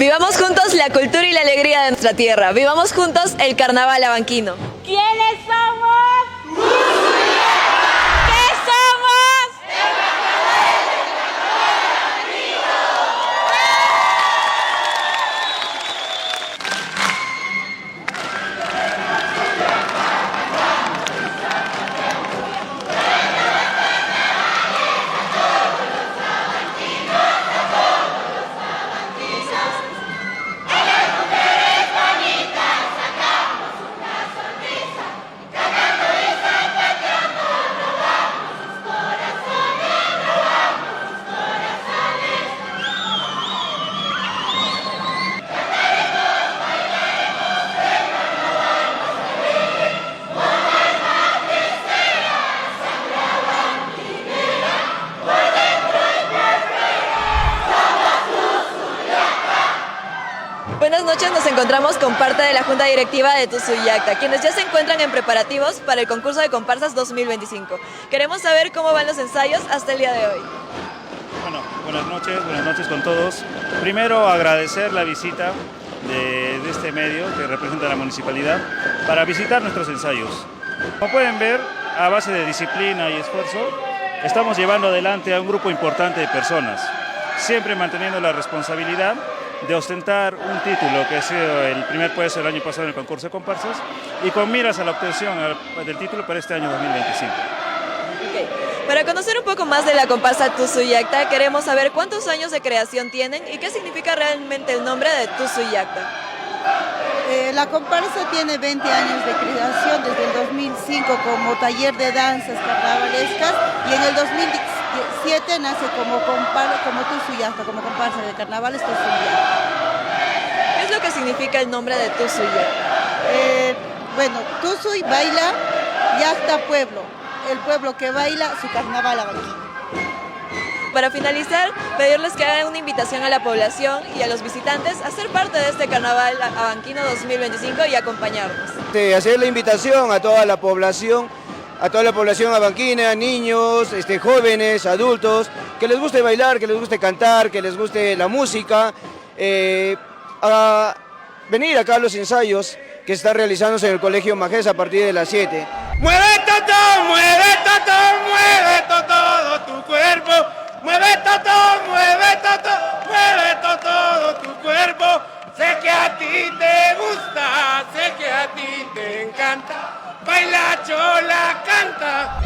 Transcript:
Vivamos juntos la cultura y la alegría de nuestra tierra. Vivamos juntos el carnaval abanquino. ¿Quiénes somos? ¿Qué somos? Buenas noches, nos encontramos con parte de la Junta Directiva de Tusuyacta, quienes ya se encuentran en preparativos para el concurso de comparsas 2025. Queremos saber cómo van los ensayos hasta el día de hoy. Bueno, buenas noches con todos. Primero agradecer la visita de este medio que representa a la municipalidad para visitar nuestros ensayos. Como pueden ver, a base de disciplina y esfuerzo, estamos llevando adelante a un grupo importante de personas, siempre manteniendo la responsabilidad de ostentar un título que ha sido el primer puesto el año pasado en el concurso de comparsas y con miras a la obtención del título para este año 2025. Okay. Para conocer un poco más de la comparsa Tusuyacta, queremos saber cuántos años de creación tienen y qué significa realmente el nombre de Tusuyacta. La comparsa tiene 20 años de creación desde el 2005 como taller de danzas carnavalescas y en el 2007 nace como Tusuyacta, como comparsa de carnavales Tusuyacta. ¿Qué es lo que significa el nombre de Tusuyacta? Bueno, Tusuy baila, Yacta pueblo, el pueblo que baila su carnaval abanquino. Para finalizar, pedirles que hagan una invitación a la población y a los visitantes a ser parte de este Carnaval Abanquino 2025 y acompañarnos. Hacer la invitación a toda la población abanquina, niños, jóvenes, adultos, que les guste bailar, que les guste cantar, que les guste la música, a venir acá a los ensayos que están realizándose en el Colegio Majés a partir de las 7. Mueve todo tu cuerpo. Mueve todo tu cuerpo. Sé que a ti te gusta, sé que a ti te encanta. Baila, chola, canta.